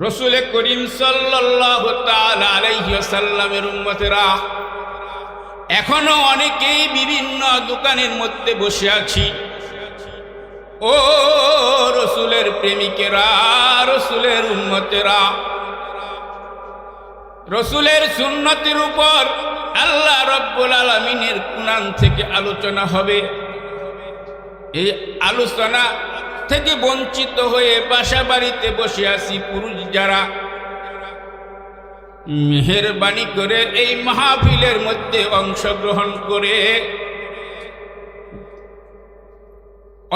রসুল করিম সাল্লাল্লাহু তাআলা আলাইহি ওয়াসাল্লামের উম্মতেরা, এখনো অনেকেই বিভিন্ন দোকানের মধ্যে বসে আছি। ও রসুলের প্রেমিকেরা, রসুলের উম্মতেরা, রসুলের সুন্নতের উপর আল্লাহ রব্বুল আলামিনের কুরআন থেকে আলোচনা হবে। এই আলোচনা থেকে বঞ্চিত হয়ে বাসা বাড়িতে বসে আছি পুরুষ যারা, মেহেরবানি করে এই মাহফিলের মধ্যে অংশগ্রহণ করে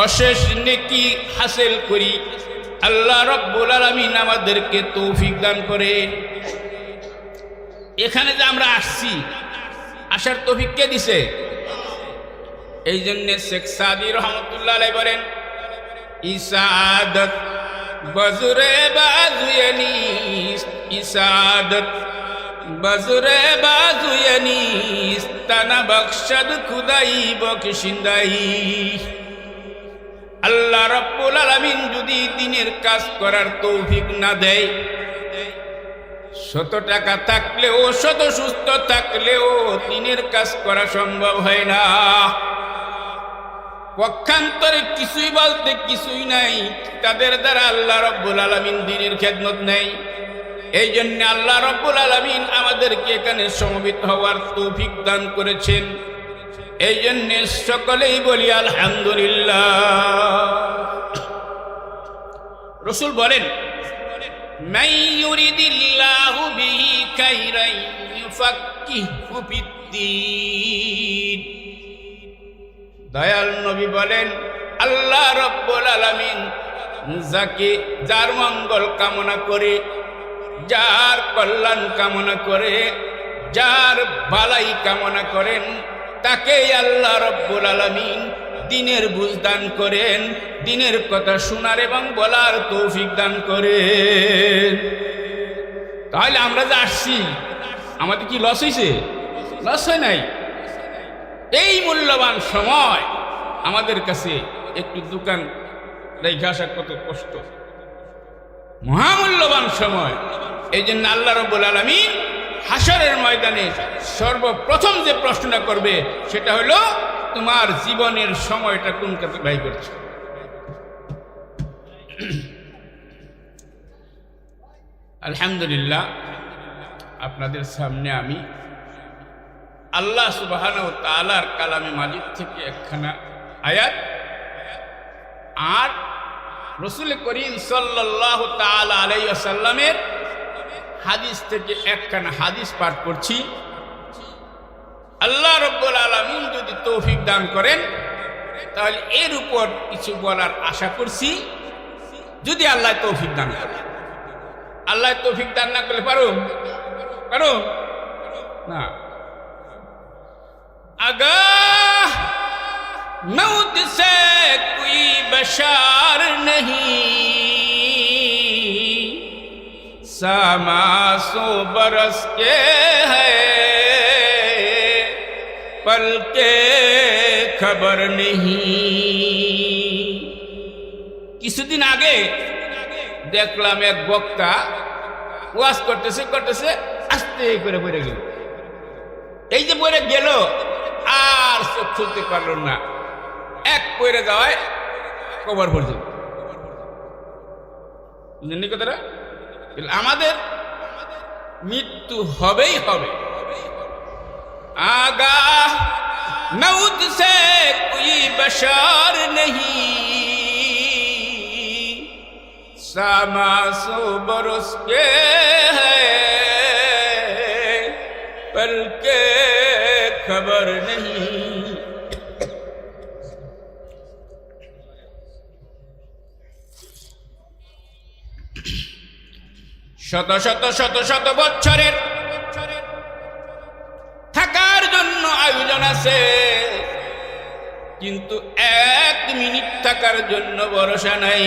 অশেষ নেকি হাসিল করি। আল্লাহ রব্বুল আলামিন আমাদেরকে তৌফিক দান করে। এখানে যে আমরা আসছি, আসার তৌফিক কে দিছে? এই জন্য শেখ সাদি রহমতুল্লাহ আলাইহি বলেন, ইসাদত বজরে বাজুয়ে নিস্ত, ইসাদত বজরে বাজুয়ে নিস্ত, তানা বখশদ খুদাই বখশিন্দাই। আল্লাহ রব্বুল আলামিন যদি দিনের কাজ করার তৌফিক না দেয়, শত টাকা থাকলেও, শত সুস্থ থাকলেও দিনের কাজ করা সম্ভব হয় না। পক্ষান্তরে কিছুই বলতে কিছুই নাই, তাদের দ্বারা আল্লাহ রব্বুল আলামিন দ্বীনের খেদমত নেই। এই জন্য আল্লাহ রব্বুল আলামিন আমাদেরকে এখানে সমবেত হওয়ার তৌফিক দান করেছেন। এই জন্য সকলেই বলি আলহামদুলিল্লাহ। রসুল বলেন, মান ইউরিদিল্লাহু বিহি খাইরান ইউফাক্কিহু ফিদ্দীন। দয়াল নবী বলেন, আল্লাহ রব্বুল আলামিন যার মঙ্গল কামনা করে, যার কল্যাণ কামনা করে, যার বালাই কামনা করেন, তাকে আল্লাহ রব্বুল আলামিন দ্বীনের বুঝ দান করেন, দ্বীনের কথা শোনার এবং বলার তৌফিক দান করেন। তাহলে আমরা যে আসছি, আমাদের কি লস হয়েছে? লস হয় নাই। এই মূল্যবান সময় আমাদের কাছে একটু দোকান রেখে আসা কত কষ্ট, মহামূল্যবান সময়। এই জন্য আল্লাহ রব্বুল আলামিন হাসরের ময়দানে সর্বপ্রথম যে প্রশ্নটা করবে সেটা হলো, তোমার জীবনের সময়টা কোন কাজে ব্যয় করছো? আলহামদুলিল্লাহ, আপনাদের সামনে আমি আল্লাহ সুবহানাহু ওয়া তাআলার কালামে মাজিদ থেকে একখানা আয়াত আর রসুল করিম সাল্লাল্লাহু তাআলা আলাইহি ওয়াসাল্লামের হাদিস থেকে একখানা হাদিস পাঠ করছি। আল্লাহ রব্বুল আলামিন যদি তৌফিক দান করেন তাহলে এর উপর কিছু বলার আশা করছি, যদি আল্লাহ তৌফিক দান করেন। আল্লাহ তৌফিক দান না করলে পারো না। আগাহ मौत से कोई बशार नहीं, सामासो बरस के है पल के खबर नहीं। কিছুদিন আগে দেখলাম এক বক্তা ওয়াজ করতেছে আস্তে করে পড়ে গেল। এই যে পড়ে গেল আর চোখ খুলতে পারল না, এক পড়ে যাওয়ায় কবর পর্যন্ত। বুঝলেন কথাটা? আমাদের মৃত্যু হবেই হবে। আগা মৌত সে কোই বশার নেহি, সামাসো বরস কে হ্যায় পল কে খবর নেহি। শত শত শত শত বছরের থাকার জন্য আয়োজন আছে, কিন্তু এক মিনিট থাকার জন্য ভরসা নাই।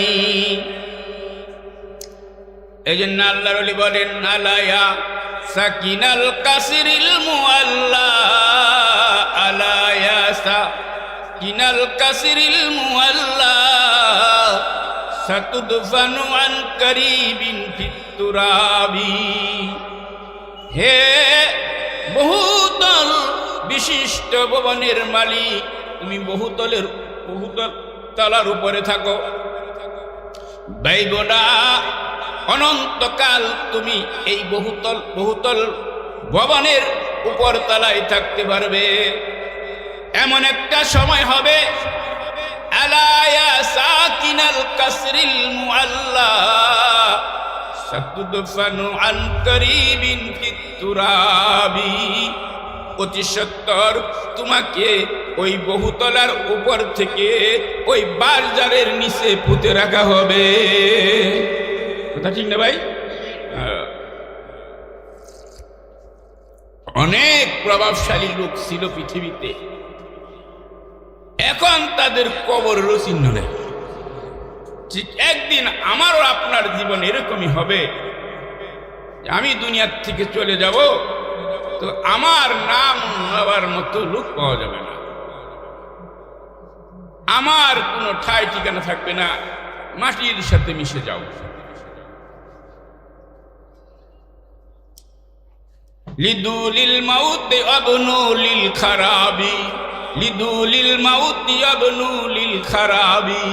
এই জন্য আল্লাহর ওলি বলেন, আলায়া সাকিনাল কাসিরিল মুআল্লা, আলায়া সাকিনাল কাসিরিল মুআল্লা, সাতুদফানু আন করিবিন ফিত তুরাবি। হে বহুতল বিশিষ্ট ভবনের মালিক, তুমি বহুতল তলার উপরে থাকো, বাইবনা অনন্তকাল তুমি এই বহুতল ভবনের উপর তলায় থাকতে পারবে। এমন একটা সময় হবে, আলায়া সাকিনাল কাসরিল মুআল্লা সাতুদফানু আন করিবিন ফিত তুরাবি। অতি সত্বর তোমাকে ওই বহুতলার উপর থেকে ওই বারজারের নিচে পুঁতে রাখা হবে। কথা ঠিক না ভাই? অনেক প্রভাবশালী লোক ছিল পৃথিবীতে, এখন তাদের কবরেরও চিহ্ন নেই। ঠিক একদিন আমারও আপনার জীবন এরকমই হবে, আমি দুনিয়ার থেকে চলে যাব, তো আমার নাম নেওয়ার মতো লোক পাওয়া যাবে না, আমার কোনো ঠাই ঠিকানা থাকবে না, মাটির সাথে মিশে যাও। লিদুলিল মাউতি আবনু লিল খারাবি, লিদুলিল মাউতি আবনু লিল খারাবি।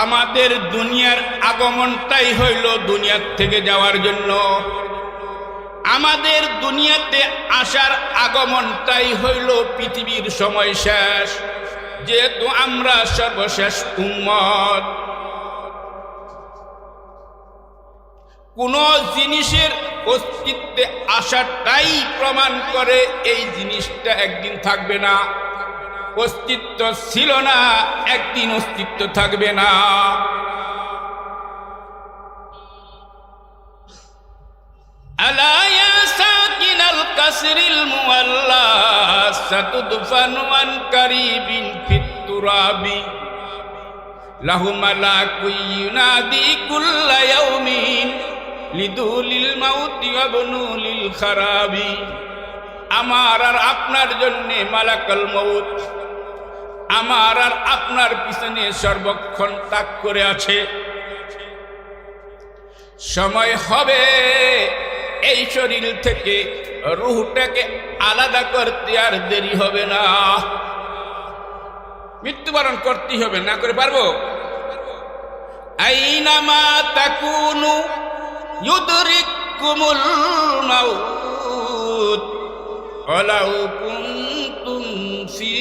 আমাদের দুনিয়ার আগমনটাই হইল দুনিয়ার থেকে যাওয়ার জন্য, আমাদের দুনিয়াতে আসার আগমনটাই হইল পৃথিবীর সময় শেষ, যেহেতু আমরা সর্বশেষ উম্মত। কোন জিনিসের অস্তিত্বে আসাটাই প্রমাণ করে এই জিনিসটা একদিন থাকবে না। অস্তিত্ব ছিল না, একদিন অস্তিত্ব থাকবে না। আলা ইয়া সাকিনাল কাসরিল মুআল্লা সাতুদফানু আন কারিবিন ফিত তুরাবি। লাহু মালাকু ইউনাদি কুল্লা ইয়াউমিন লিদুলিল মাউতি ওয়াবনু লিল খারাবি। আমার আর আপনার জন্য মালাকুল মউত আমার আর আপনার পিছনে সর্বক্ষণ তাক করে আছে। সময় হবে এই শরীর থেকে রূহটাকে আলাদা করতে আর দেরি হবে না, মৃত্যুবরণ করতেই হবে, না করে পারবো? আইনামা তাকুনু ইউদরিকুমুল মাউত ওয়ালাউ কুনতুম ফি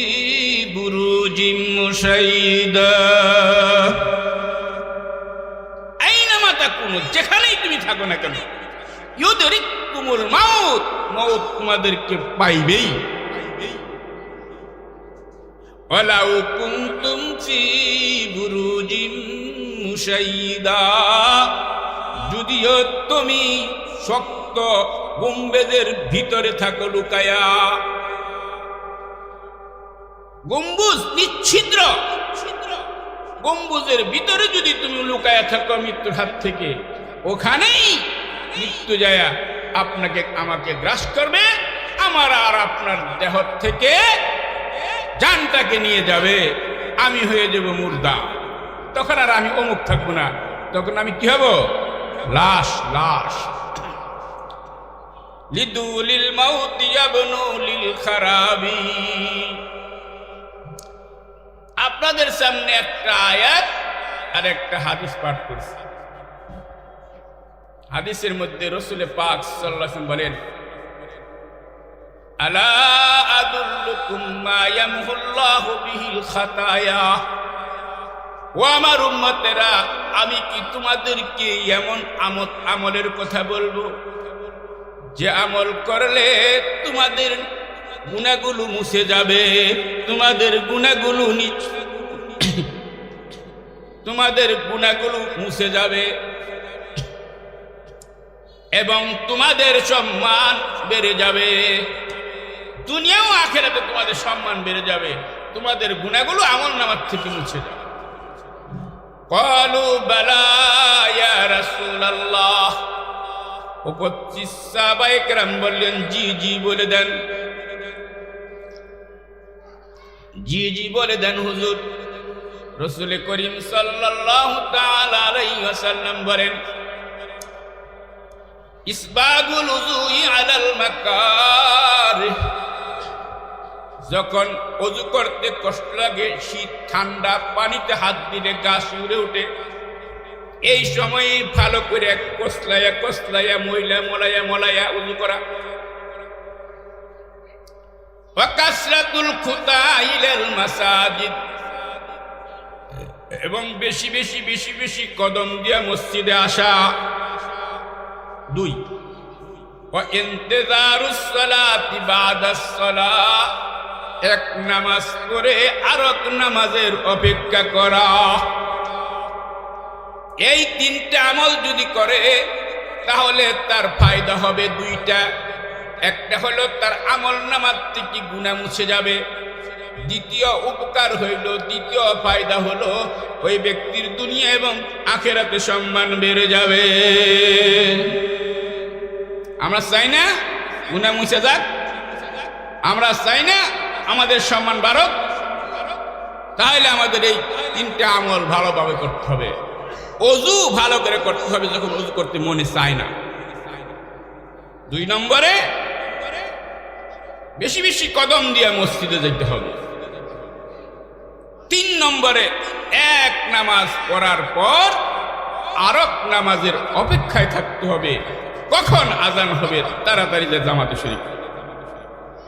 বুরুজিম মুশাইদা। আইনামা তাকুনু, যেখানেই তুমি থাকো না কেন, ইউদরিকুমুল মাউত, মউত তোমাদেরকে পাইবেই। ওয়ালাউ কুনতুম ফি বুরুজিম মুশাইদা, যদিও তুমি শক্ত গম্বুজের ভিতরে থাকো লুকায়া। গম্বুজ নিচ্ছিদ্র, গম্বুজের ভিতরে যদি তুমি লুকায়া থাকো মৃত্যুর হাত থেকে, ওখানেই মৃত্যু যায়া আপনাকে আমাকে গ্রাস করবে, আমার আর আপনার দেহ থেকে জানটাকে নিয়ে যাবে, আমি হয়ে যাব মুর্দা। তখন আর আমি অমুক থাকবো না, তখন আমি কি হব? লাশ, লাশ। লিদুলিল মাউতি ইয়াবনু লিল খারাবি। আপনাদের সামনে একটা আয়াত আর একটা হাদিস পাঠ করছি। হাদিসের মধ্যে রাসূল পাক সাল্লাল্লাহু আলাইহি ওয়াসাল্লাম বলেন, আলা আদুল্লুকুম মা ইয়ামহুল্লাহু বিহিল খাতায়া। ও আমার উম্মতেরা, আমি কি তোমাদেরকে এমন আমলের কথা বলবো যে আমল করলে তোমাদের গুনাহগুলো মুছে যাবে, তোমাদের গুনাহগুলো মুছে যাবে এবং তোমাদের সম্মান বেড়ে যাবে, দুনিয়া ও আখিরাতে তোমাদের সম্মান বেড়ে যাবে, তোমাদের গুনাহগুলো আমলনামার থেকে মুছে যাবে। ক্বালু বালা ইয়া রাসূলুল্লাহ। উপস্থিত সাহাবায়ে কেরাম বললেন, জি জি বলে দেন, জি জি বলে দেন হুজুর। রাসূল করিম সাল্লাল্লাহু তাআলা আলাইহি ওয়াসাল্লাম বলেন, ইসবাগুল উযুই আলাল মাকারিহ, যখন অজু করতে কষ্ট লাগে, শীত ঠান্ডা পানিতে হাত দিলে গা শিউরে ওঠে, এই সময়ে ভালো করে কসলাইয়া কসলাইয়া মলাইয়া উযু করা। ওয়া কাসরাতুল খুতা ইলাল মাসাজিদ, এবং বেশি বেশি কদম দিয়া মসজিদে আসা। 2 ওয়া ইন্তিজারুস সালাতি বাদাস সালাহ, এক নামাজ পড়ে আরেক নামাজের অপেক্ষা করা। এই 3টা আমল যদি করে তাহলে তার ফায়দা হবে 2টা। একটা হলো তার আমল নামার থেকে গুনাহ মুছে যাবে, দ্বিতীয় উপকার হইল, দ্বিতীয় ফায়দা হলো ওই ব্যক্তির দুনিয়া এবং আখিরাতে সম্মান বেড়ে যাবে। আমরা চাই না গুনাহ মুছে যাক, আমরা চাই না আমাদের সম্মান বাড়ুক, তাহলে আমাদের এই 3টা আমল ভালোভাবে করতে হবে। অজু ভালো করে করতে হবে যখন অজু করতে মনে চায় না। 2 নম্বরে বেশি কদম দিয়ে মসজিদে যেতে হবে। 3 নম্বরে এক নামাজ পড়ার পর আরেক নামাজের অপেক্ষায় থাকতে হবে, কখন আজান হবে তাড়াতাড়ি যে জামাতে শরীক।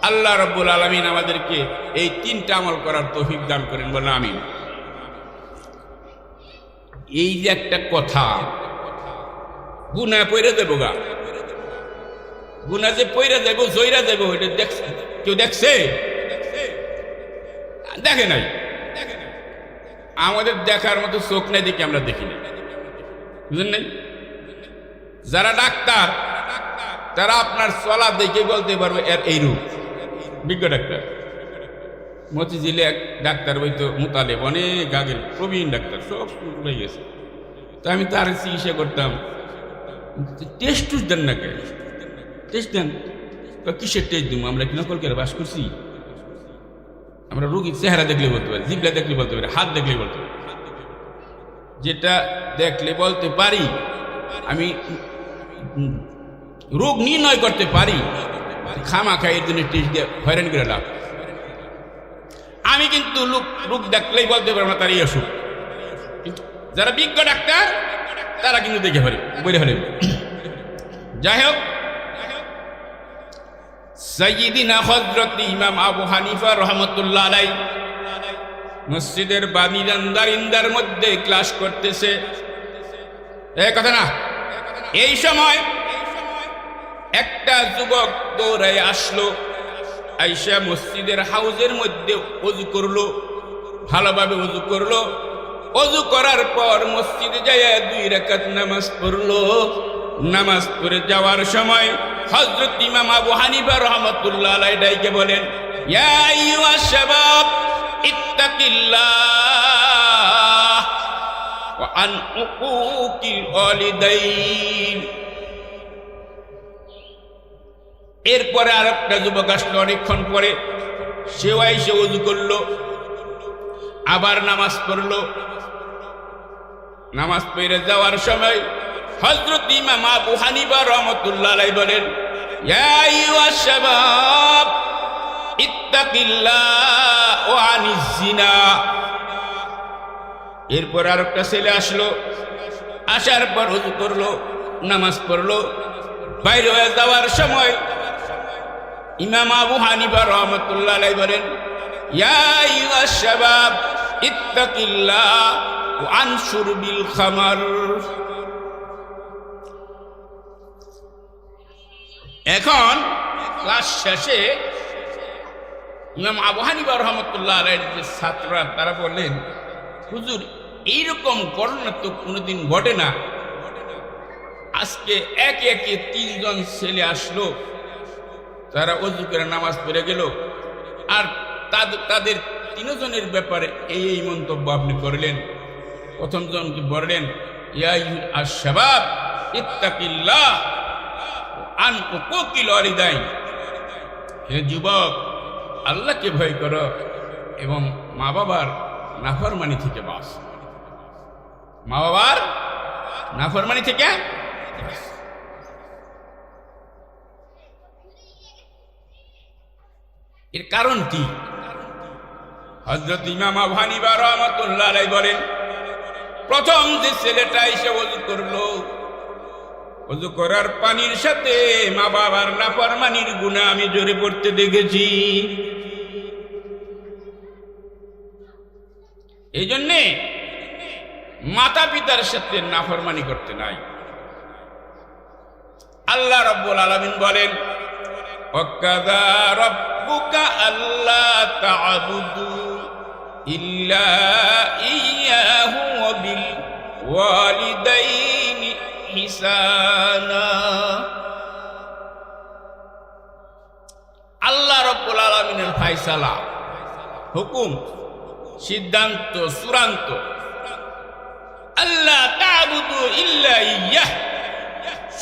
আল্লাহ রাব্বুল আলামিন আমাদেরকে এই 3টা আমল করার তৌফিক দান করেন, বলেন আমিন। এই যে একটা কথা, গুনাহ পয়রা দেবো গা, গুনাহ যে পয়রা দেবো জয়রা দেবো, এটা দেখছে কেউ? দেখছে? দেখে নাই। আমাদের দেখার মতো চোখ নাই দেখে আমরা দেখি না, বুঝলেন নাই? যারা ডাক্তার তারা আপনার চলা দেখে বলতে পারবে এর এই রূপ। বিজ্ঞ ডাক্তার মতিঝিলে এক ডাক্তার বইতো মুতালেব, অনেক আগের প্রবীণ ডাক্তার, সব হয়ে গেছে। তো আমি তার চিকিৎসা করতাম। টেস্ট দেন না, কে টেস্ট দেন? কিসের টেস্ট দিব? আমরা কি নকল করে বাস করছি? আমরা রোগীর চেহারা দেখলে বলতে পারি, জিভলা দেখলে বলতে পারি, হাত দেখলে বলতে পারি। যেটা দেখলে বলতে পারি, আমি রোগ নির্ণয় করতে পারি, খামা খাই এর জন্য টেস্ট দিয়ে হয়রান করে লাভ। আমি কিন্তু রোগ দেখলেই বলতে পারবো না তার এই অসুখ, কিন্তু যারা বিজ্ঞ ডাক্তার তারা কিন্তু দেখে পারে, বলে ফেলে। যাই হোক, সাইয়্যিদিনা হযরত ইমাম আবু হানিফা রাহমাতুল্লাহ আলাইহি মসজিদের বারান্দার মধ্যে ক্লাস করতেছে। এই কথা না, এই সময় একটা যুবক দৌড়ায় আসলো, আইসা মসজিদের হাউজের মধ্যে ওযু করলো, ভালোভাবে ওযু করলো। ওযু করার পর মসজিদে যায় 2 রাকাত নামাজ পড়লো। নামাজ পড়ে যাওয়ার সময় হযরত ইমাম আবু হানিফা রাহমাতুল্লাহ আলাইহি ডাইকে বলেন, ইয়া আইয়ুহাশ শাবাব ইত্তাকিল্লাহ ওয়া আন উকুকিল ওয়ালিদাইন। এরপরে আরেকটা যুবক আসলো অনেকক্ষণ পরে, সেও এসে ওযু করলো, আবার নামাজ পড়লো। নামাজ পড়ে যাওয়ার সময় হযরত ইমাম আবু হানিফা রাহমাতুল্লাহ আলাইহি বলেন, ইয়া আইয়ুহাশ শাবাব ইত্তাকিল্লাহ ওয়া আনিজ জিনা। এরপর আরেকটা ছেলে আসলো, আসার পর ওযু করলো, নামাজ পড়লো। বাইরে হয়ে যাওয়ার সময় ইমাম আবু হানিফা রাহমাতুল্লাহ আলাইহি বলেন, ইয়া আইয়ুহাশ শাবাব ইত্তাকিল্লাহ ওয়া আন শুরবিল খামার। এখন ক্লাস শেষে ইমাম আবু হানিফা রাহমাতুল্লাহ আলাইহির যে ছাত্ররা তারা বললেন, হুজুর এইরকম ঘটনা তো কোনোদিন ঘটে না, আজকে একে একে 3 জন ছেলে আসলো, তারা ওযু করে নামাজ পড়ে গেল, আর তাদের 3 জনের ব্যাপারে এই মন্তব্য আপনি করলেন। প্রথম জনকে বললেন, ইয়া আইয়ুহাশ শাবাব ইত্তাকিল্লাহ আন উকুকিল ওয়ালিদাইন, হে যুবক আল্লাহকে ভয় করো এবং মা বাবার নাফরমানি থেকে বাঁচ। মা বাবার নাফরমানি থেকে। এর কারণ কি? হযরত ইমাম আবু হানিফা রাহমাতুল্লাহ আলাইহি বলেন, প্রথম যে ছেলেটা এসে ওযু করলো, ওযু করার পানির সাথে মা বাবার নাফরমানির গুনাহ আমি জোরে পড়তে দেখেছি। এই জন্যে মাতা পিতার সাথে নাফরমানি করতে নাই। আল্লাহ রাব্বুল আলামিন বলেন, ওয়াকাযা রাব্বুকা আল্লা তা'বুদু ইল্লা ইয়্যাহু ওয়া বিল ওয়ালিদাইনি ইহসানা। আল্লাহ রাব্বুল আলামিনের ফয়সালা, হুকুম, সিদ্ধান্ত, চূড়ান্ত, আল্লাহ তা'বুদু ইল্লা ইয়্যাহ,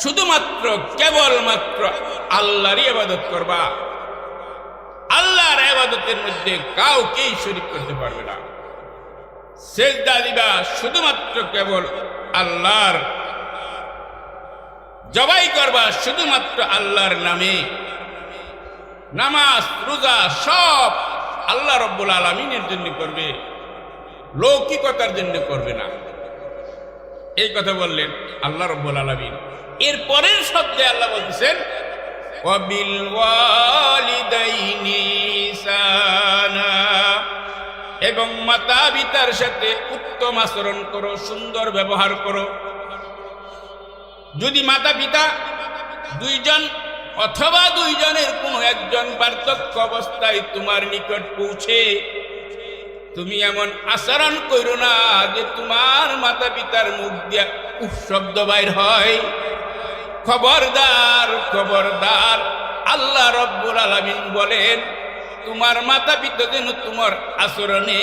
শুধুমাত্র কেবলমাত্র আল্লাহরই ইবাদত করবা। আল্লাহর ইবাদতের মধ্যে কাউকেই শরীক করতে পারবে না। সিজদা দিবা শুধুমাত্র কেবল আল্লাহর, জবাই করবা শুধুমাত্র আল্লাহর নামে, নামাজ রোজা সব আল্লাহ রাব্বুল আলামিনের জন্য করবে, লৌকিকতার জন্য করবে না। এই কথা বললেন আল্লাহ রাব্বুল আলামিন। এর পরের শব্দে আল্লাহ বলতেছেন, ওয়া বিল ওয়ালিদাইনি ইহসানা, এবং মাতা পিতার সাথে উত্তম আচরণ করো, সুন্দর ব্যবহার করো। যদি মাতা পিতা দুইজন অথবা দুইজনের কোনো একজন বার্ধক্য অবস্থায় তোমার নিকট পৌঁছে, তুমি এমন আচরণ করো না যে তোমার মাতা পিতার মুখ দিয়া উফ শব্দ বাইর হয়। খবরদার, খবরদার, আল্লাহ রাব্বুল আলামিন বলেন, তোমার মাতা পিতা যেন তোমার আচরণে,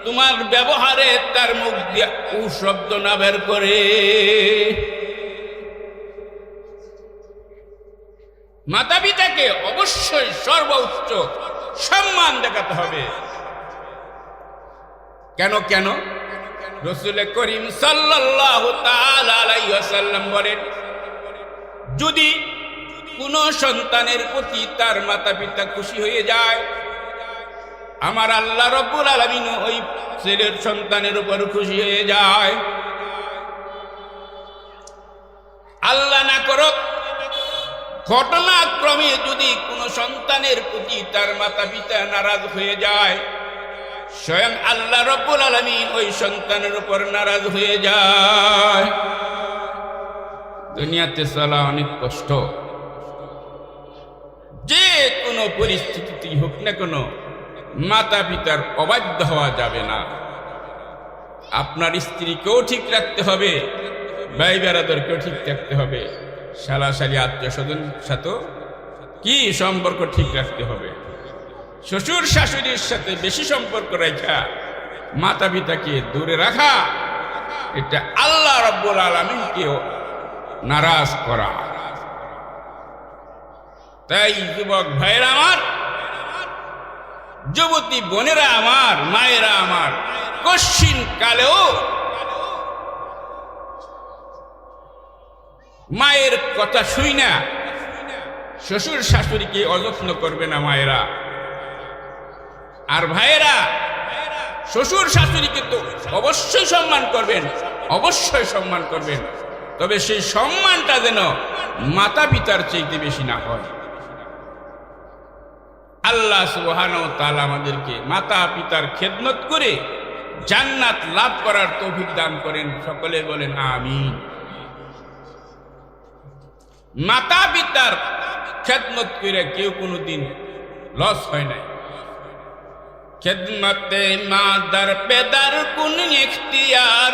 তোমার ব্যবহারে তার মুখ দিয়া উফ শব্দ না বের করে। মাতা পিতাকে অবশ্যই সর্বোচ্চ সম্মান দেখাতে হবে। কেন কেন? রাসূল করিম সাল্লাল্লাহু তাআলা আলাইহি ওয়াসাল্লাম বলেন, যদি কোনো সন্তানের প্রতি তার মাতা পিতা খুশি হয়ে যায়, আমার আল্লাহ রাব্বুল আলামিন ওই ছেলের সন্তানের উপর খুশি হয়ে যায়। আল্লাহ না করুক, ঘটনাক্রমে যদি কোনো সন্তানের প্রতি তার মাতা পিতা নারাজ হয়ে যায়, স্বয়ং আল্লাহ রাব্বুল আলামিন ওই সন্তানের উপর নারাজ হয়ে যায়। দুনিয়াতে চলা অনেক কষ্ট। যে কোনো পরিস্থিতি হোক না কেন, মাতা পিতার অবাধ্য হওয়া যাবে না। আপনার স্ত্রীকেও ঠিক রাখতে হবে, ভাই বেরাদরকেও ঠিক রাখতে হবে, শালাশালি আত্মীয় স্বজন সাথে কি সম্পর্ক ঠিক রাখতে হবে। শ্বশুর শাশুড়ির সাথে বেশি সম্পর্ক রাখা, মাতা পিতাকে দূরে রাখা, এটা আল্লাহ রাব্বুল আলামিনকেও নারাজ করা। তাই যুবক ভাইরা আমার, যুবতী বোনেরা আমার, মায়েরা আমার, কশিন কালেও মায়ের কথা শুই না শ্বশুর শাশুড়িকে অযত্ন করবে না মায়েরা। আর ভাইয়েরা, শ্বশুর শাশুড়িকে তো অবশ্যই সম্মান করবেন, অবশ্যই সম্মান করবেন, তবে সেই সম্মানটা যেন মাতা পিতার চাইতে বেশি না হয়। আল্লাহ সুবহানাহু ওয়া তাআলা আমাদেরকে মাতা পিতার খেদমত করে জান্নাত লাভ করার তৌফিক দান করেন। সকলে বলেন আমিন। মাতা পিতার খেদমত করে কেউ কোনোদিন লস হয় নাই। খেদমতে মাদার পেদার কুন ইখতিয়ার,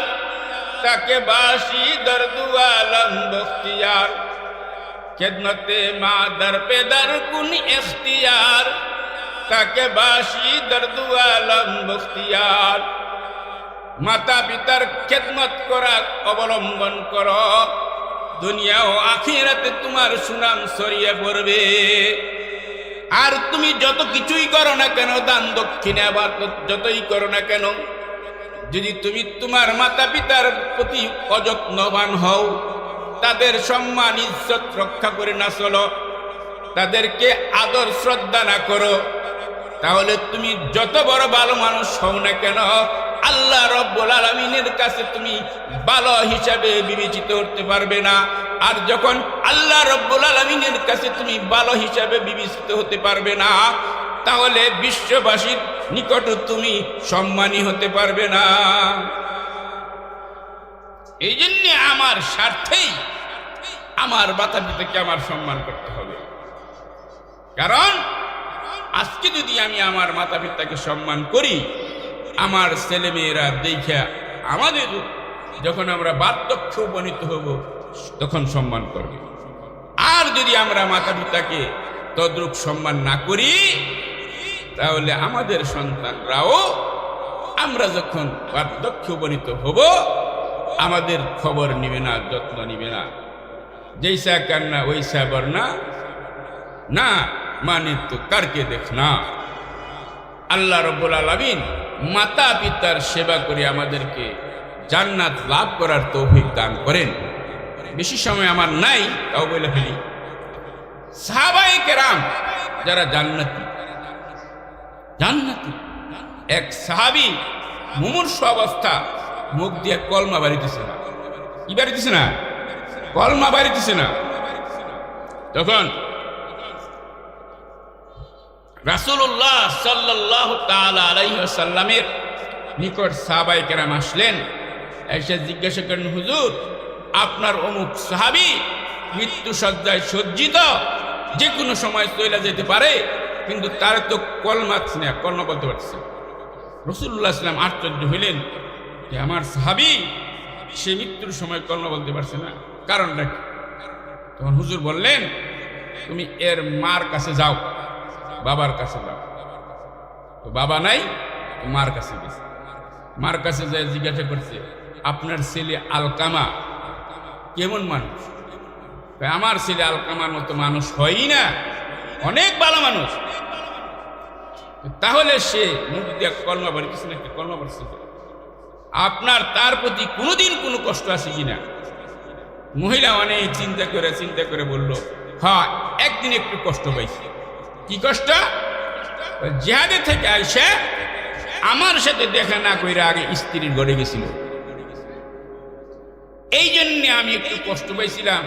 তাকে বাসি দর্দু আলম বখতিয়ার। খেদমতে মাদার পেদার কুন ইখতিয়ার, তাকে বাসি দর্দু আলম বখতিয়ার। মাতা পিতার খেদমত করা অবলম্বন করো, দুনিয়া ও আখিরাতে তোমার সুনাম ছড়িয়ে পড়বে। আর তুমি যত কিছুই করো না কেন, দান দক্ষিণা বা যতই করো না কেন, যদি তুমি তোমার মাতা পিতার প্রতি অযত্নবান হও, তাদের সম্মান ইজ্জত রক্ষা করে না চলো, তাদেরকে আদর শ্রদ্ধা না করো, তাহলে তুমি যত বড় ভালো মানুষ হও না কেন, আল্লাহ রব্বুল আলামিনের কাছে তুমি ভালো হিসাবে বিবেচিত হতে পারবে না। আর যখন আল্লাহ রব্বুল আলামিনের কাছে তুমি ভালো হিসাবে বিবেচিত হতে পারবে না, তাহলে বিশ্ববাসীর নিকট তুমি সম্মানী হতে পারবে না। এই জন্য আমার স্বার্থেই আমার মাতা পিতাকে আমার সম্মান করতে হবে। কারণ আজকে যদি আমি আমার মাতা পিতাকে সম্মান করি, আমার ছেলেমেয়েরা দেখে আমাদের যখন আমরা বার্ধক্যে উপনীত হব তখন সম্মান করবে। আর যদি আমরা মাতা পিতাকে তদ্রূপ সম্মান না করি, তাহলে আমাদের সন্তানরাও আমরা যখন বার্ধক্যে উপনীত হব আমাদের খবর নিবে না, যত্ন নিবে না। জৈসা কান্না ওইসা বর্ণা না, মানে তো কারকে দেখ না। আল্লাহ রব্বুল আলামিন মাতা পিতার সেবা করে আমাদেরকে জান্নাত লাভ করার তৌফিক দান করেন। বেশি সময় আমার নাই, তাও বলে ফেলি। সাহাবায়ে কেরাম যারা জান্নাতি, এক সাহাবী মুমূর্ষু অবস্থা, মুখ দিয়ে কলমা বাড়িতেছে না। কি বাড়িতেছে না? কলমা বাড়িতেছে না। তখন রাসূলুল্লাহ সাল্লাল্লাহু তাআলা আলাইহি ওয়াসাল্লামের নিকট সাহাবায়ে কেরাম আসলেন, এসে জিজ্ঞাসা করেন, হুজুর, আপনার অমুক সাহাবী মৃত্যু সজ্জায় সজ্জিত, যে কোনো সময় চলে যেতে পারে, কিন্তু তার তো কলমা বলতে পারছে। রাসূলুল্লাহ সাল্লাল্লাহু আলাইহি ওয়াসাল্লাম আশ্চর্য হইলেন যে আমার সাহাবী সে মৃত্যুর সময় কলমা বলতে পারছে না, কারণটা কি? তখন হুজুর বললেন, তুমি এর মার কাছে যাও, বাবার কাছে যাও। তো বাবা নাই, মার কাছে গেছে। মার কাছে যায় জিজ্ঞাসা করছে, আপনার ছেলে আলকামা কেমন মানুষ? আমার ছেলে আলকামার মতো মানুষ হয়ই না, অনেক ভালো মানুষ। তাহলে সে মুখ দিয়ে কলমা বাড়িতেছে না, কলমা পড়ছে, আপনার তার প্রতি কোনোদিন কোনো কষ্ট আছে কিনা? মহিলা অনেক চিন্তা করে বলল, হ্যাঁ, একদিন একটু কষ্ট পাইছি। কি কষ্ট? জিহাদে থেকে আইসা আমার সাথে দেখা না করে আগে স্ত্রীর ঘরে গেছিল, এই জন্য আমি একটু কষ্ট পাইছিলাম।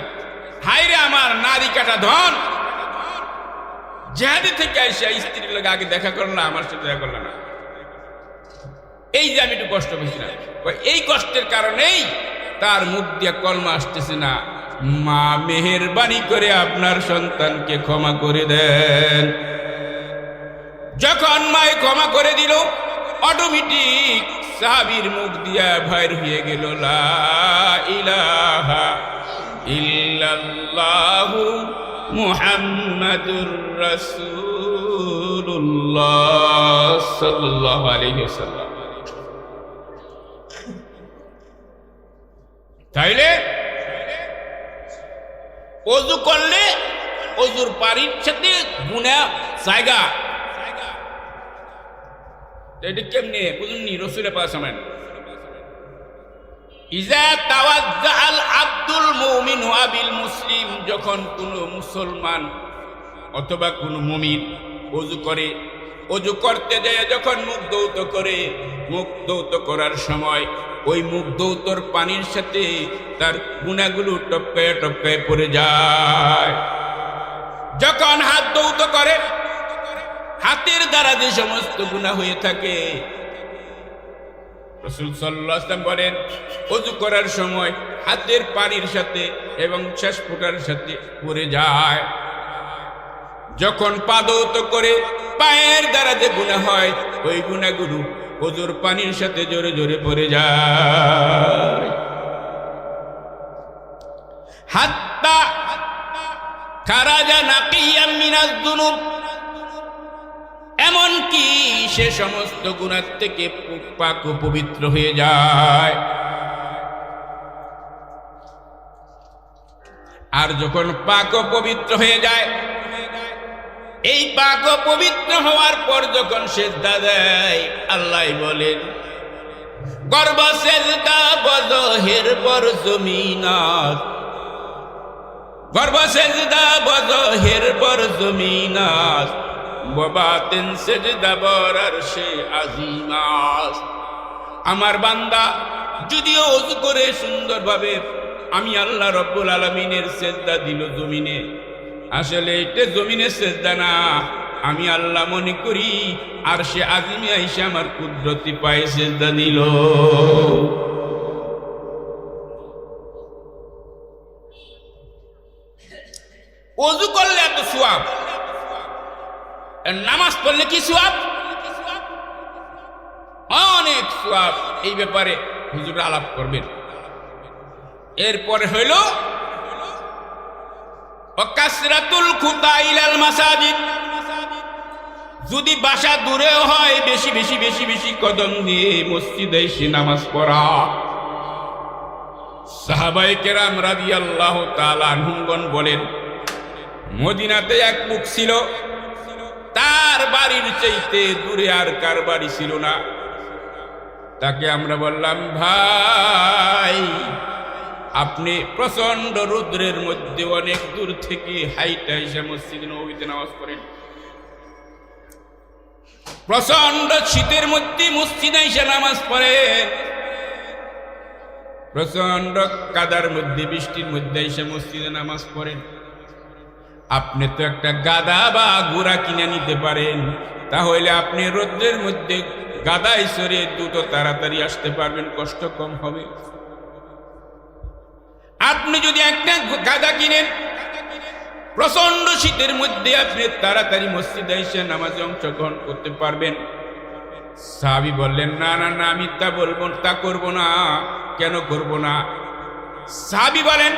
হায়রে আমার নারী কাটা ধন, জিহাদে থেকে আইসা স্ত্রীর লোক আগে দেখা করলাম, আমার সাথে দেখা করলাম না, এই যে আমি একটু কষ্ট পেয়েছিলাম। এই কষ্টের কারণেই তার মুখ দিয়ে কলমা আসতেছে না। মা মেহেরবানি করে আপনার সন্তানকে ক্ষমা করে দেন। যখন মায়ে ক্ষমা করে দিল, অটোমেটিক সাহাবীর মুখ দিয়া বাইর হয়ে গেল, লা ইলাহা ইল্লাল্লাহু মুহাম্মাদুর রাসূলুল্লাহ সাল্লাল্লাহু আলাইহি ওয়াসাল্লাম। তাইলে ওযু করলে ওযুর পানির সাথে গুনাহ জায়গা, এটা কেমনে বুঝুননি? রাসূলের পাক সামান ইজা তাওয়াজ্জাল আব্দুল মুমিন ওয়া বিল মুসলিম, যখন কোনো মুসলমান অথবা কোনো মুমিন ওযু করে, ওযু করতে যায় যখন মুখ ধৌত করে, মুখ ধৌত করার সময় ওই মুখ ধৌতর পানির সাথে তার গুনাহগুলো টপকায় টপকায় পড়ে যায়। যখন হাত ধৌত করে, হাতের দ্বারা যে সমস্ত গুনাহ হয়ে থাকে, রাসূল সাল্লাল্লাহু আলাইহি ওয়াসাল্লাম বলেন, ওযু করার সময় হাতের পানির সাথে এবং শেষ ফোঁটার সাথে পড়ে যায়। যখন পা ধৌত করে পায়ের দ্বারা যে গুনাহ হয়, ওই গুনাহগুলো ওযুর পানির সাথে জোরে জোরে পড়ে যায়। হাত্তা খারাজা নাকিয়াম মিনাজ যুনুব, এমন কি সে সমস্ত গুনাহ থেকে পাক ও পবিত্র হয়ে যায়। আর যখন পাক ও পবিত্র হয়ে যায়, এই পাক ও পবিত্র হওয়ার পর যখন সিজদা দেয়, আল্লাহ বলেন, গর্ব সিজদা বজহের পর জমিনাত, গর্ব সিজদা বজহের পর জমিনাত, ওয়া বাতিন সিজদা বর আরশে আজিমাস। আমার বান্দা যদিও ওযু করে সুন্দরভাবে আমি আল্লাহ রব্বুল আলামিনের সিজদা দিল জমিনে, আসলে এটা জমিনের সিজদা না, আমি আল্লাহ মনে করি আরশে আজিমে আইসা আমার কুদরতি পায়ে সিজদা দিল। ওযু করলে এত সওয়াব, নামাজ পড়লে কি সওয়াব? অনেক সওয়াব। এই ব্যাপারে হুজুর আলাপ করবেন। এরপরে হইল কাসরাতুল খুতা ইলাল মাসাজিদ। যদি বাসা দূরেও হয় বেশি বেশি বেশি বেশি কদম দিয়ে মসজিদে এসে নামাজ পড়া। সাহাবায়ে কেরাম রাদিয়াল্লাহু তাআলা আনহুগণ বলেন, মদিনাতে এক লোক ছিল, তার বাড়ির চাইতে দূরে আর কার বাড়ি ছিল না। তাকে আমরা বললাম, ভাই আপনি প্রচন্ড রৌদ্রের মধ্যে অনেক দূর থেকে হাইটা এসে মসজিদে নববীতে নামাজ পড়েন, প্রচন্ড শীতের মধ্যে মসজিদে এসে নামাজ পড়েন, প্রচন্ড কাদার মধ্যে বৃষ্টির মধ্যে এসে মসজিদে নামাজ পড়েন। আপনি তো একটা গাদা বা ঘোড়া কিনে নিতে পারেন, তাহলে আপনি রৌদ্রের মধ্যে গাদায় সরে দ্রুত তাড়াতাড়ি আসতে পারবেন, কষ্ট কম হবে। আপনি যদি একটা গাদা কিনেন, প্রচন্ড শীতের মধ্যে আপনি তাড়াতাড়ি মসজিদে এসে নামাজে অংশগ্রহণ করতে পারবেন। সাহাবী বললেন, না না না, আমি তা বলবো, তা করব না। কেন করব না? সাহাবী বলেন,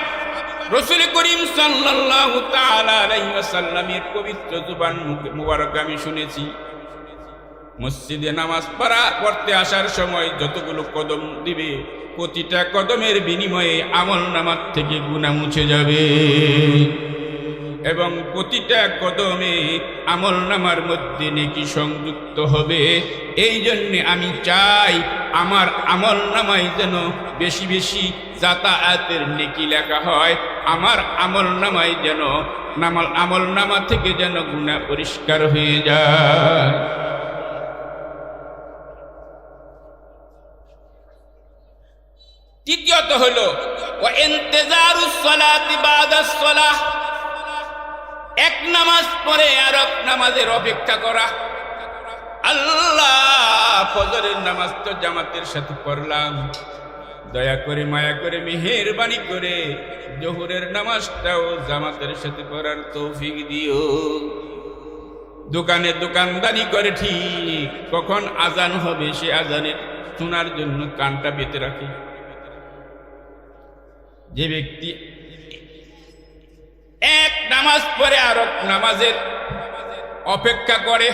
রাসূল করিম সাল্লাল্লাহু তাআলা আলাইহি ওয়াসাল্লামের পবিত্র জুবান মুবারক আমি শুনেছি, মসজিদে নামাজ পড়তে আসার সময় যতগুলো কদম দিবে, প্রতিটা কদমের বিনিময়ে আমলনামার থেকে গুনাহ মুছে যাবে এবং প্রতিটা কদমে আমলনামার মধ্যে নেকি সংযুক্ত হবে। এই জন্য আমি চাই আমার আমলনামায় যেন বেশি বেশি যাতায়াতের নেকি লেখা হয়, আমার আমলনামায় যেন আমলনামা থেকে যেন গুনাহ পরিষ্কার হয়ে যায়। তৃতীয়ত হলো ওয়া ইন্তিজারুস সালাতি বাদাস সালাহ, এক নামাজ পরে আর এক নামাজের অপেক্ষা করা। আল্লাহ ফজরের নামাজ তো জামাতের সাথে পড়লাম, দয়া করে মায়া করে মেহেরবানি করে জোহরের নামাজটাও জামাতের সাথে পড়ার তৌফিক দিও। দোকানে দোকানদারি করে ঠিক কখন আজান হবে সে আজানের শোনার জন্য কানটা পেতে রাখে। যে ব্যক্তি এক নামাজ পড়ে আর এক নামাজের অপেক্ষা করে,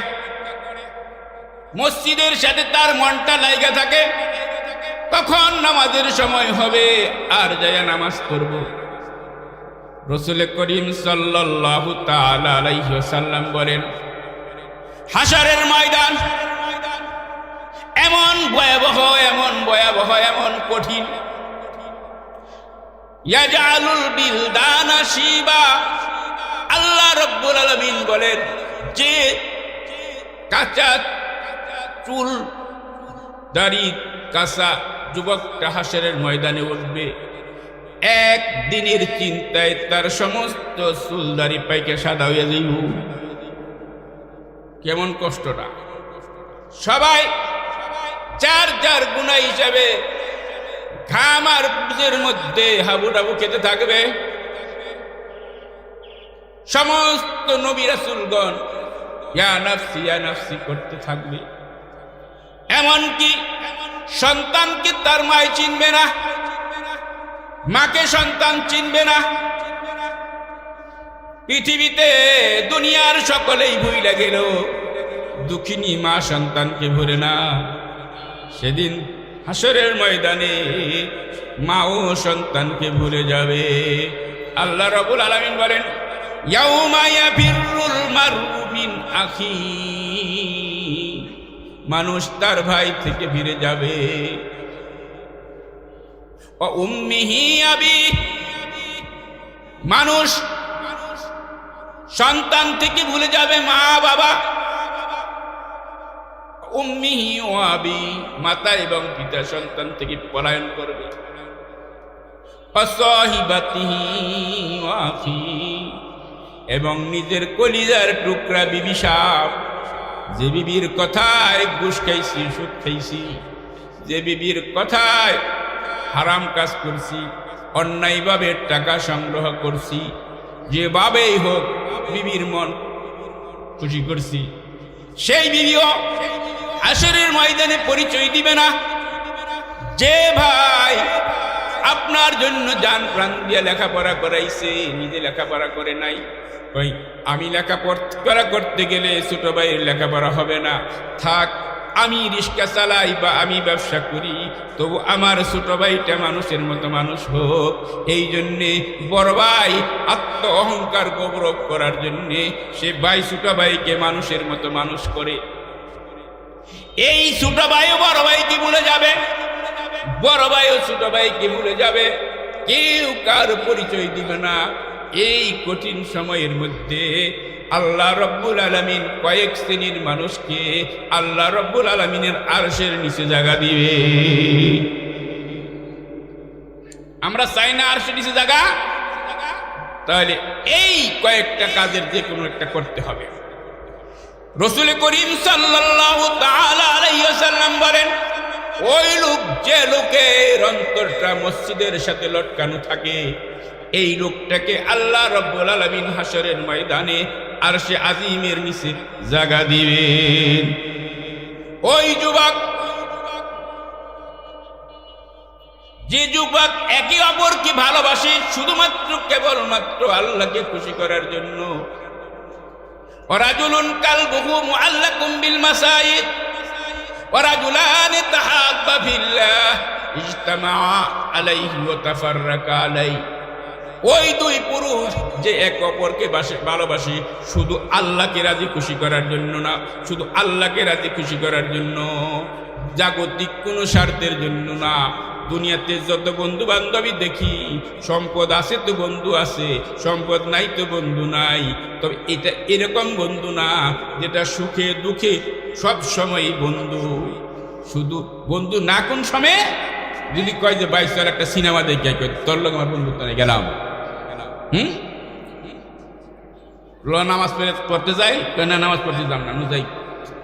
মসজিদের সাথে তার মনটা লাগা থাকে, কখন নামাজের সময় হবে আর যায় নামাজ পড়ব। রাসূল করিম সাল্লাল্লাহু তাআলা আলাইহি ওয়াসাল্লাম বলেন, হাশরের ময়দান এমন ভয়াবহ, এমন ভয়াবহ, এমন কঠিন, ইয়াজালুল বিলদানা শিবা। আল্লাহ রাব্বুল আলামিন বলেন, যে কাঁচা চুল দাড়ি কাঁচা যুবকটা হাশরের ময়দানে উঠবে, একদিনের চিন্তায় তার সমস্ত চুল দাড়ি পাইকে সাদা হয়ে যাইব। কেমন কষ্টটা! সবাই যার যার গুনাহ হিসাবে ঘাম আর বুঝের মধ্যে হাবুডাবু খেতে থাকবে। সমস্ত নবী রাসূলগণ ইয়া নাফসি করতে থাকবে। এমনকি সন্তানকে তার মায় চিনবে না, মাকে সন্তান চিনবে না। পৃথিবীতে দুনিয়ার সকলেই ভুইলা গেল, দুঃখিনী মা সন্তানকে ভুলে না। সেদিন হাশরের ময়দানে মাও সন্তানকে ভুলে যাবে। আল্লাহ রাব্বুল আলামিন বলেন, ইয়াউমা ইয়াফিরুল মারউ মিন আখি, মানুষ তার ভাই থেকে ফিরে যাবে। ও উম্মিহি আবি, মানুষ সন্তান থেকে ভুলে যাবে মা বাবা। উম্মিহি ওয়া আবি, মাতা এবং পিতা সন্তান থেকে পলায়ন করবে। ওয়াসাহিবাতিহি ওয়া আখি, এবং নিজের কলিজার টুকরা বিবি সাপ, যে বিবির কথায় ঘুষ খাইছি, সুদ খাইছি, যে বিবির কথায় হারাম কাজ করছি, অন্যায়ভাবে টাকা সংগ্রহ করছি, যেভাবেই হোক বিবির মন খুশি করছি, সেই বিবিও হাসরের ময়দানে পরিচয় দিবে না যে ভাই আপনার জন্য জান প্রাণ দিয়ে লেখাপড়া করাইছে, নিজে লেখাপড়া করে নাই। ওই আমি লেখাপড়া করতে গেলে ছোট ভাইয়ের লেখাপড়া হবে না, থাক আমি রিক্সা চালাই বা আমি ব্যবসা করি, তবু আমার ছোট ভাইটা মানুষের মতো মানুষ হোক। এই জন্যে বড় ভাই আত্ম অহংকার গৌরব করার জন্যে সে ভাই ছোট ভাইকে মানুষের মতো মানুষ করে। এই ছোট ভাইও বড় ভাইকে ভুলে যাবে, বড় ভাইও ছোট ভাইকে ভুলে যাবে, কেউ কার পরিচয় দিবে না। এই কঠিন সময়ের মধ্যে আল্লাহ রব্বুল আলামিন কয়েক শ্রেণীর মানুষকে আল্লাহ রব্বুল আলামিনের আরশের নিচে জায়গা দিবে। আমরা চাই না আরশের নিচে জায়গা? তাহলে এই কয়েকটা কাজের যে কোনো একটা করতে হবে। রাসূল করিম সাল্লাল্লাহু তাআলা আলাইহি ওয়াসাল্লাম বলেন, ওই লোক যে লোকের অন্তরটা মসজিদের সাথে লটকানো থাকে, এই লোকটাকে আল্লাহ রব্বুল আলামিন হাসরের ময়দানে আরশে আজিমের নিচে জায়গা দিবেন। ওই যুবক, যে যুবক একে অপরকে ভালোবাসে শুধুমাত্র কেবলমাত্র আল্লাহকে খুশি করার জন্য, ওয়ারাজুলুন কালবুহু মুআল্লাকুম বিল মাসাজিদ ওয়ারাজুলান তাহাব্বা ফিল্লাহ ইজতামা আলাইহি ওয়া তাফাররাকা আলাইহি, ওই দুই পুরুষ যে এক অপরকে ভালোবাসে শুধু আল্লাহকে রাজি খুশি করার জন্য না, শুধু আল্লাহকে রাজি খুশি করার জন্য, জাগতিক কোনো স্বার্থের জন্য না। দুনিয়াতে যত বন্ধু বান্ধবী দেখি, সম্পদ আছে তো বন্ধু আছে, সম্পদ নাই তো বন্ধু নাই, তবে এটা এরকম বন্ধু না যেটা সুখে দুঃখে সব সময় বন্ধু। শুধু বন্ধু না কোন সময় যদি কয় যে ভাই চল একটা সিনেমা দেখে তোর লোক আমার বন্ধুত্ব নেই, গেলাম নামাজ পড়তে যাই, না নামাজ পড়তে যাম না, যাই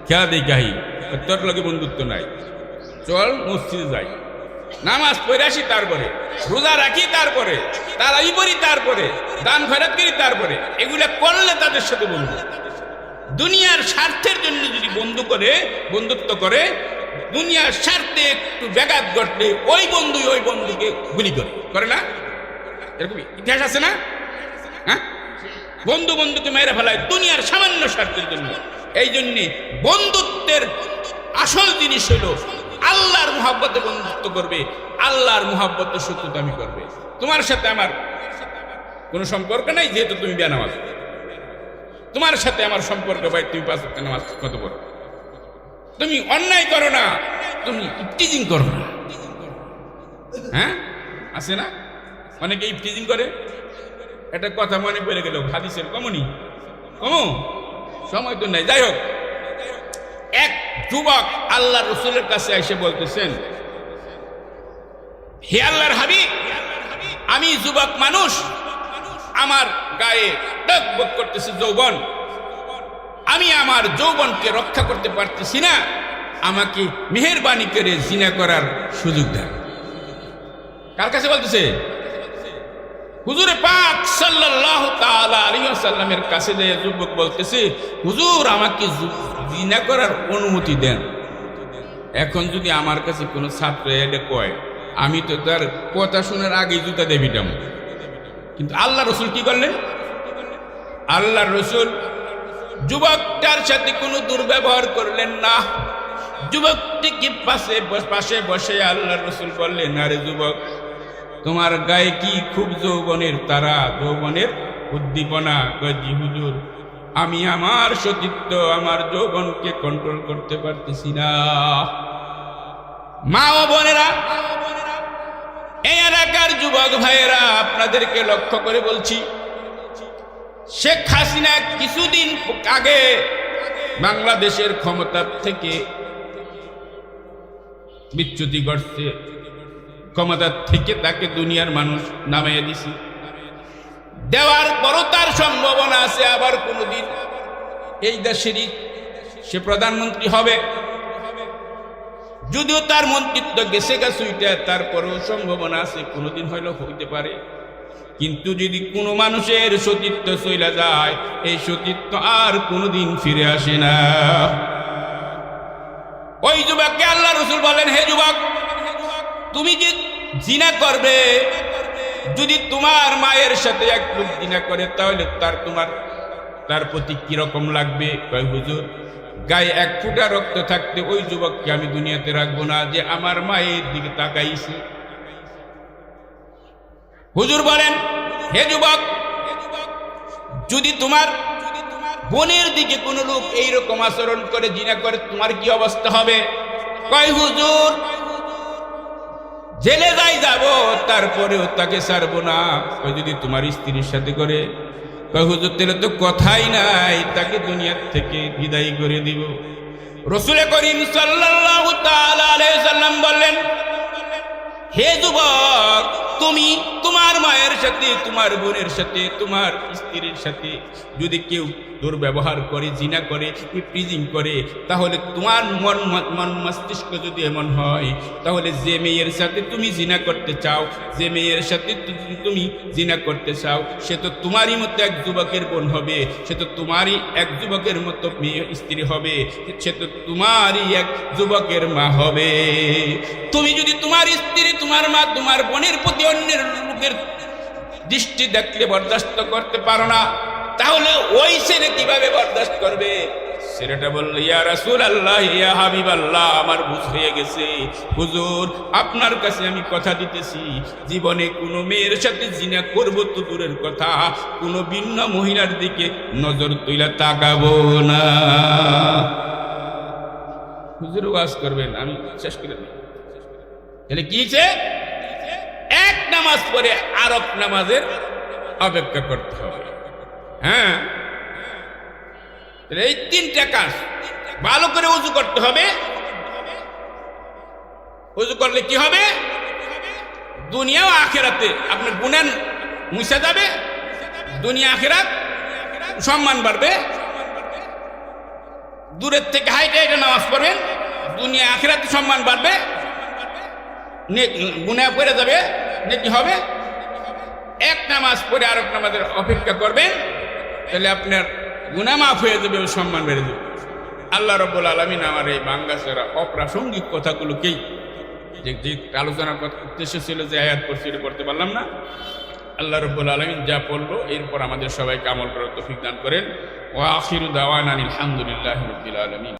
খেলা দেখে আহি, তোর লোকে বন্ধুত্ব নাই, চল মসজিদে যাই, নামাজ পড়ে আসি, তারপরে রোজা রাখি, তারপরে তারাবি পড়ি, তারপরে দান খয়রাত করি, তারপরে এগুলা করলে তাদের সাথে বন্ধু। দুনিয়ার স্বার্থের জন্য যদি বন্ধুত্ব করে, দুনিয়ার স্বার্থে একটু ব্যাঘাত ঘটলে ওই বন্ধুকে গুলি করে না? এরকম ইতিহাস আছে না? হ্যাঁ, বন্ধুকে মেরে ফেলায় দুনিয়ার সামান্য স্বার্থের জন্য। এই জন্যে বন্ধুত্বের আসল জিনিস হলো আল্লাহর মুহাব্বতে বন্ধুত্ব করবে, আল্লাহর মুহাব্বতে শত্রুতামি করবে। তোমার সাথে আমার কোনো সম্পর্ক নাই, যেহেতু তুমি বেনামাজ, তোমার সাথে আমার সম্পর্ক ভাই, তুমি 5 ওয়াক্ত নামাজ কত বড়, তুমি অন্যায় করো না, তুমি ইফতিজিং করো না। হ্যাঁ, আছে না অনেকে ইফতিজিং করে? একটা কথা মনে পড়ে গেল, হাদিসের কমনি সময় তো নাই। যাই হোক, এক যুবক আল্লাহ রসুলের কাছে এসে বলতেছেন, হে আল্লাহর হাবিব, আমি যুবক মানুষ, আমার গায়ে টকবক করতেছে যৌবন, আমি আমার যৌবনকে রক্ষা করতে পারতেছি না, আমাকে মেহেরবানি করে জিনা করার সুযোগ দেন। কার কাছে বলতেছে? হুজুরে পাক সাল্লাল্লাহু তাআলা আলাইহি ওয়াসাল্লামের কাছে যে যুবক বলতেছে, হুজুর আমাকে জিনা করার অনুমতি দেন। এখন যদি আমার কাছে কোনো ছাত্র এলে কয়, আমি তো তার কথা শোনার আগে জুতা দিয়ে পিটাম। কিন্তু আল্লাহ রসুল কি করলেন? আল্লাহ রসুল যুবকটার সাথে কোনো দুর্ব্যবহার করলেন না। যুবকটিকে পাশে বসে আল্লাহ রসুল বললেন, আরে যুবক, তোমার গায়ে কি খুব যৌবনের তারা, যৌবনের উদ্দীপনা? জি হুজুর, আমি আমার সতীত্ব, আমার যৌবনকে কন্ট্রোল করতে পারতেছি না। মা ও বোনেরা, এই এলাকার যুবক ভাইয়েরা, আপনাদেরকে লক্ষ্য করে বলছি, শেখ হাসিনা কিছুদিন আগে বাংলাদেশের ক্ষমতা থেকে বিচ্যুতি ঘটছে, ক্ষমতার থেকে তাকে দুনিয়ার মানুষ নামিয়ে দিছে। দেওয়ার পরও তার সম্ভাবনা আছে আবার কোনোদিন এই দেশেরই সে প্রধানমন্ত্রী হবে। যদিও তার মন্ত্রিত্ব গেছে গেছে, তারপরেও সম্ভাবনা আছে কোনোদিন হইলেও হইতে পারে। কিন্তু যদি কোনো মানুষের সতীত্ব চলে যায়, এই সতীত্ব আর কোনোদিন ফিরে আসে না। ওই যুবককে আল্লাহ রাসূল বলেন, হে যুবক, তুমি যে জিনা করবে, যদি তোমার মায়ের সাথে এক লোক জিনা করে তাহলে তার প্রতি কিরকম লাগবে? কয় হুজুর, গায়ে এক ফোঁটা রক্ত থাকতে ওই যুবককে আমি দুনিয়াতে রাখবো না যে আমার মায়ের দিকে তাকাইছে। হুজুর বলেন, হে যুবক, যদি তোমার বোনের দিকে কোনো লোক এইরকম আচরণ করে জিনা করে তোমার কি অবস্থা হবে? কয় হুজুর, জেলে যাই যাব, তারপরেও তাকে ছাড়বো না। কয় যদি তোমার স্ত্রীর সাথে করে? কয় হুজুর, তাহলে তো কথাই নাই, তাকে দুনিয়ার থেকে বিদায় করে দিব। রাসূল করিম সাল্লাল্লাহু তাআলা আলাইহি সাল্লাম বললেন, হে যুবক, তুমি তোমার মায়ের সাথে, তোমার বোনের সাথে, তোমার স্ত্রীর সাথে যদি কেউ দুর্ব্যবহার করে, জিনা করে, প্রিজিং করে, তাহলে তোমার মন মস্তিষ্ক যদি এমন হয়, তাহলে যে মেয়ের সাথে তুমি জিনা করতে চাও, যে মেয়ের সাথে তুমি জিনা করতে চাও, সে তো তোমারই মতো এক যুবকের বোন হবে, সে তো তোমারই এক যুবকের মতো মেয়ে স্ত্রী হবে, সে তো তোমারই এক যুবকের মা হবে। তুমি যদি তোমার স্ত্রী, তোমার মা, তোমার বোনের প্রতি অন্যের লোকের দৃষ্টি দেখলে বরদাস্ত করতে পারো না, তাহলে ওই ছেলে কিভাবে বরদাস্ত করবে? ছেলেটা বলল, ইয়া রাসূলুল্লাহ, ইয়া হাবিবাল্লাহ, আমার বুঝ হয়ে গেছে হুজুর, আপনার কাছে আমি কথা দিতেছি, জীবনে কোনো মেয়ের সাথে জিনা করব তো দূরের কথা, কোনো ভিন্ন মহিলার দিকে নজর তুইলা তাকাবো না। হুজুর ওয়াজ করবেন, আমি শেষ করে দিই। তাহলে কি হয়েছে? এক নামাজ পড়ে আরেক নামাজের অপেক্ষা করতে হবে। হ্যাঁ, এই তিনটা কাজ ভালো করে ওযু করতে হবে। ওযু করলে কি হবে? দুনিয়া ও আখিরাতে আপনার গুনাহ মুছে যাবে, দুনিয়া আখিরাত সম্মান বাড়বে। দূরের থেকে হাইটে হাইটে নামাজ পড়বেন, দুনিয়া আখিরাতে সম্মান বাড়বে, গুনাহ পড়ে যাবে, নেকি হবে। এক নামাজ পড়ে আরেক নামাজের অপেক্ষা করবেন, তাহলে আপনার গুনাহ মাফ হয়ে যাবে, সম্মান বেড়ে যাবে। আল্লাহ রাব্বুল আলামিন আমার এই বাঙ্গাসেরা অপ্রাসঙ্গিক কথাগুলোকেই, যে আলোচনার উদ্দেশ্য ছিল যে আয়াত পড়ছি, এটা করতে পারলাম না। আল্লাহ রাব্বুল আলামিন যা বললো এরপর আমাদের সবাইকে আমল করার তৌফিক দান করেন। ওয়া আখিরু দাওয়ানা আলহামদুলিল্লাহি রাব্বিল আলামিন।